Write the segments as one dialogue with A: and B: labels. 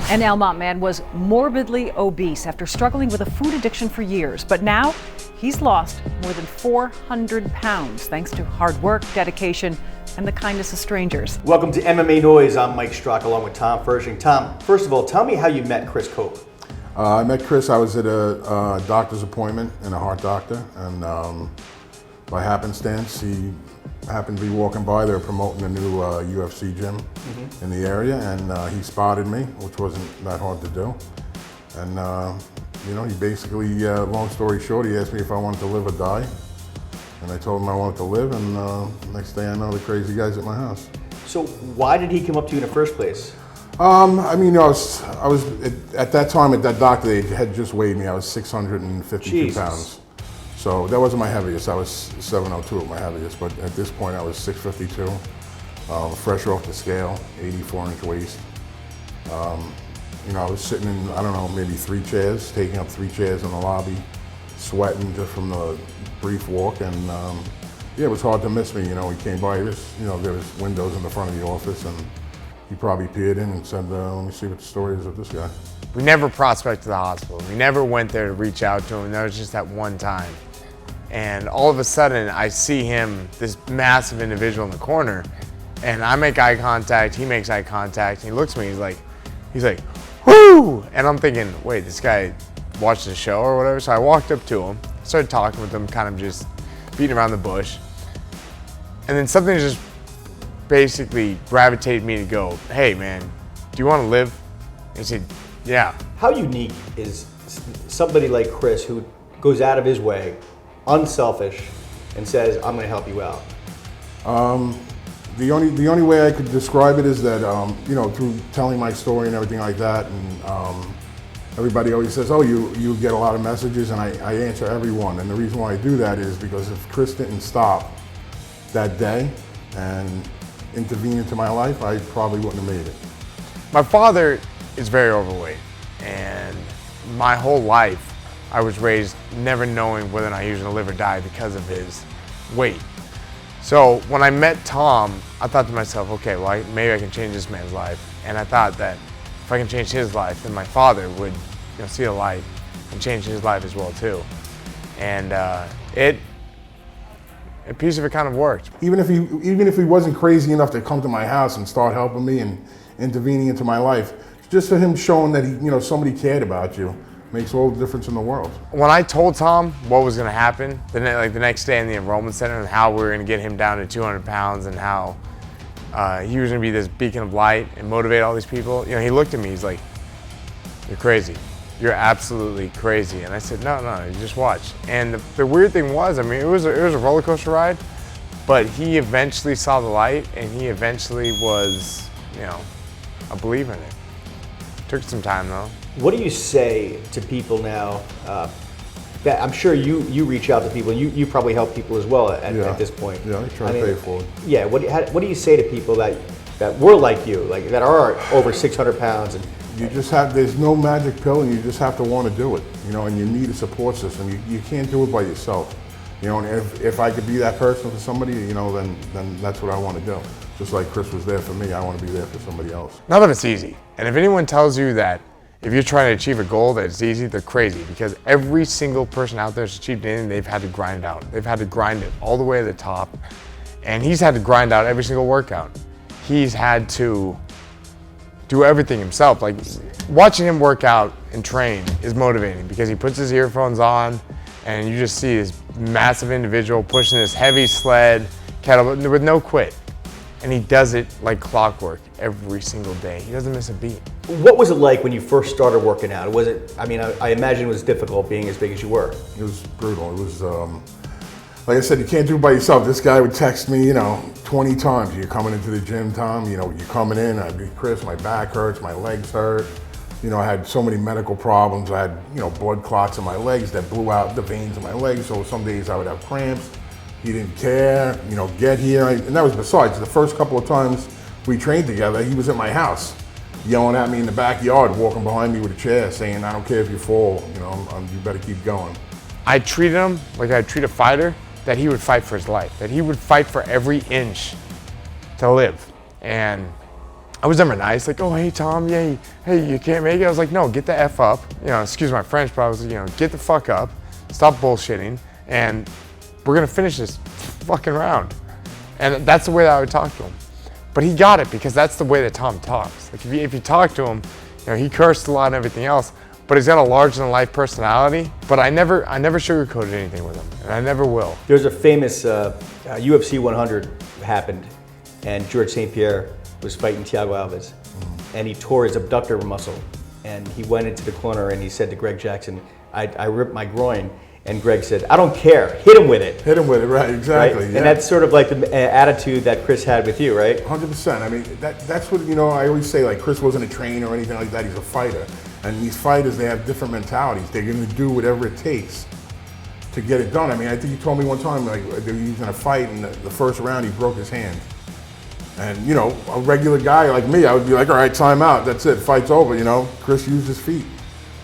A: An Elmont man was morbidly obese after struggling with a food addiction for years, but now he's lost more than 400 pounds thanks to hard work, dedication, and the kindness of strangers.
B: Welcome to MMA Noise. I'm Mike Strock along with Tom Firshing. Tom, first of all, tell me how you met Chris Cope.
C: I met Chris, I was at a doctor's appointment and a heart doctor, and by happenstance, he happened to be walking by. They were promoting a new UFC gym in the area, and he spotted me, which wasn't that hard to do. And you know, he basically, long story short, he asked me if I wanted to live or die. And I told him I wanted to live, and next thing I know, the crazy guy's at my house.
B: So why did he come up to you in the first place?
C: I mean, I was at that time at that doctor, they had just weighed me. I was 652
B: Jesus.
C: pounds. So that wasn't my heaviest. I was 702 at my heaviest, but at this point I was 652, fresh off the scale, 84-inch waist. You know, I was sitting in, I don't know, maybe 3 chairs, taking up 3 chairs in the lobby, sweating just from the brief walk, and yeah, it was hard to miss me. You know, he came by, you know, there was windows in the front of the office, and he probably peered in and said, let me see what the story is of this guy.
D: We never prospected the hospital. We never went there to reach out to him. That was just that one time. And all of a sudden, I see him, this massive individual in the corner, and I make eye contact, he makes eye contact, and he looks at me, he's like, whoo! And I'm thinking, wait, this guy watched the show or whatever? So I walked up to him, started talking with him, kind of just beating around the bush. And then something just basically gravitated me to go, hey man, do you want to live? And he said, yeah.
B: How unique is somebody like Chris who goes out of his way, unselfish, and says, I'm gonna help you out?
C: The only way I could describe it is that, you know, through telling my story and everything like that, and everybody always says, oh, you get a lot of messages, and I answer everyone. And the reason why I do that is because if Chris didn't stop that day and intervene into my life, I probably wouldn't have made it.
D: My father is very overweight, and my whole life I was raised never knowing whether or not he was gonna live or die because of his weight. So when I met Tom, I thought to myself, okay, well, maybe I can change this man's life. And I thought that if I can change his life, then my father would, you know, see the light and change his life as well too. And a piece of it kind of worked.
C: Even if he wasn't crazy enough to come to my house and start helping me and intervening into my life, just for him showing that somebody cared about you makes all the difference in the world.
D: When I told Tom what was going to happen, the next day in the enrollment center, and how we were going to get him down to 200 pounds, and how he was going to be this beacon of light and motivate all these people, you know, he looked at me. He's like, "You're crazy. You're absolutely crazy." And I said, "No, you just watch." And the weird thing was, I mean, it was a roller coaster ride, but he eventually saw the light, and he eventually was, you know, a believer in it. Took some time though.
B: What do you say to people now? That I'm sure you reach out to people. You probably help people as well at this point.
C: Yeah, I try to pay it forward.
B: Yeah. What do you say to people that were like you, like that are over 600 pounds? And
C: you just have, there's no magic pill, and you just have to want to do it. You know, and you need a support system. You can't do it by yourself. You know, and if I could be that person for somebody, you know, then that's what I want to do. Just like Chris was there for me, I want to be there for somebody else.
D: None of it's easy. And if anyone tells you that if you're trying to achieve a goal that it's easy, they're crazy, because every single person out there has achieved anything, they've had to grind it out. They've had to grind it all the way to the top. And he's had to grind out every single workout. He's had to do everything himself. Like, watching him work out and train is motivating, because he puts his earphones on and you just see this massive individual pushing this heavy sled, kettlebell, with no quit. And he does it like clockwork every single day. He doesn't miss a beat.
B: what was it like when you first started working out? Was it? I mean, I imagine it was difficult being as big as you were.
C: It was brutal. It was, like I said, you can't do it by yourself. This guy would text me, 20 times. You're coming into the gym, Tom. You're coming in. I'd be, Chris, my back hurts, my legs hurt. I had so many medical problems. I had, blood clots in my legs that blew out the veins in my legs. So some days I would have cramps. He didn't care, get here. And that was besides the first couple of times we trained together, he was at my house, yelling at me in the backyard, walking behind me with a chair, saying, I don't care if you fall, you better keep going.
D: I treated him like I'd treat a fighter, that he would fight for his life, that he would fight for every inch to live. And I was never nice, like, oh, hey, Tom, yeah, hey, you can't make it? I was like, no, get the F up. You know, excuse my French, but I was, get the fuck up, stop bullshitting, and we're gonna finish this fucking round. And that's the way that I would talk to him. But he got it because that's the way that Tom talks. Like if you talk to him, he cursed a lot and everything else, but he's got a larger than life personality. But I never sugarcoated anything with him, and I never will.
B: There's a famous UFC 100 happened, and George St. Pierre was fighting Thiago Alves, and he tore his abductor muscle, and he went into the corner and he said to Greg Jackson, I ripped my groin. And Greg said, I don't care, hit him with it.
C: Hit him with it, right, exactly.
B: Right?
C: Yeah.
B: And that's sort of like the attitude that Chris had with you, right?
C: 100%. I mean, that's what, I always say, like, Chris wasn't a trainer or anything like that, he's a fighter. And these fighters, they have different mentalities. They're gonna do whatever it takes to get it done. I mean, I think he told me one time, like, he was in a fight, and the first round, he broke his hand. And, a regular guy like me, I would be like, all right, time out, that's it, fight's over, Chris used his feet.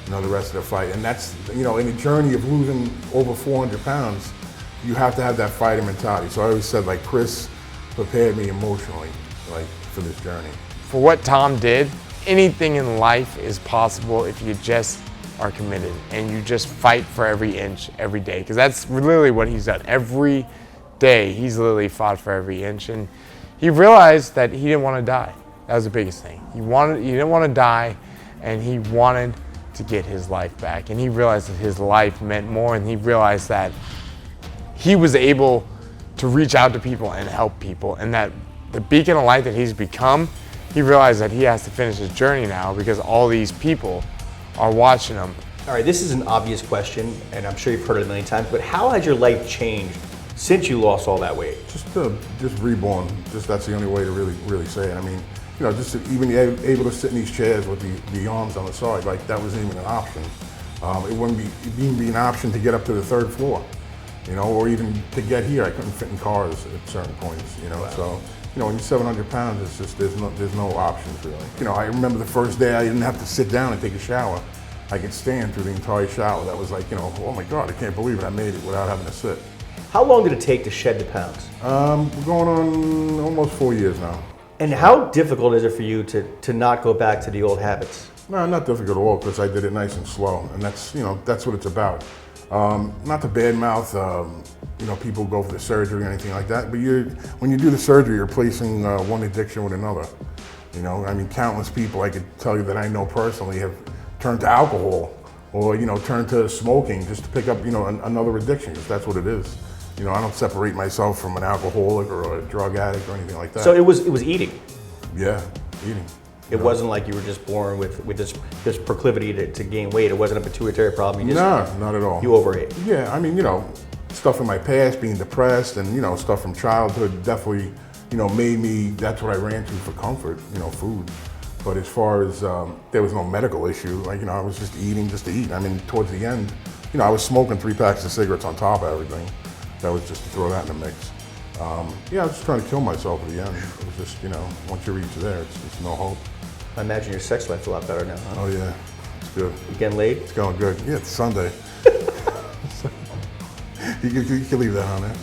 C: The rest of the fight. And that's, in the journey of losing over 400 pounds, you have to have that fighter mentality. So I always said, like, Chris prepared me emotionally, like, for this journey.
D: For what Tom did, anything in life is possible if you just are committed and you just fight for every inch every day. Because that's literally what he's done. Every day, he's literally fought for every inch. And he realized that he didn't want to die. That was the biggest thing. He didn't want to die, and he wanted to get his life back. And he realized that his life meant more, and he realized that he was able to reach out to people and help people, and that the beacon of light that he's become, he realized that he has to finish his journey now because all these people are watching him.
B: All right, this is an obvious question, and I'm sure you've heard it a million times, but how has your life changed since you lost all that weight?
C: Just reborn. That's the only way to really say it. I mean, just even able to sit in these chairs with the arms on the side, like that wasn't even an option. It wouldn't even be an option to get up to the third floor, or even to get here. I couldn't fit in cars at certain points, Wow. So, when you're 700 pounds, it's just, there's no options really. I remember the first day I didn't have to sit down and take a shower. I could stand through the entire shower. That was like, oh my God, I can't believe it. I made it without having to sit.
B: How long did it take to shed the pounds?
C: We're going on almost 4 years now.
B: And how difficult is it for you to not go back to the old habits?
C: No, not difficult at all, because I did it nice and slow, and that's that's what it's about. Not to badmouth, people go for the surgery or anything like that, but when you do the surgery, you're replacing one addiction with another. I mean, countless people I could tell you that I know personally have turned to alcohol, or turned to smoking just to pick up another addiction, because that's what it is. I don't separate myself from an alcoholic or a drug addict or anything like that.
B: So it was eating.
C: Yeah, eating.
B: It wasn't like you were just born with this proclivity to gain weight. It wasn't a pituitary problem.
C: No, not at all.
B: You overate.
C: Yeah, I mean, stuff in my past, being depressed, and stuff from childhood definitely, made me. That's what I ran to for comfort. Food. But as far as there was no medical issue, like I was just eating just to eat. I mean, towards the end, I was smoking 3 packs of cigarettes on top of everything. That was just to throw that in the mix. Yeah, I was just trying to kill myself at the end. It was just, once you reach there, it's no hope.
B: I imagine your sex life's a lot better now, huh?
C: Oh yeah, it's good.
B: You getting laid?
C: It's going good. Yeah, it's Sunday. You can leave that on there.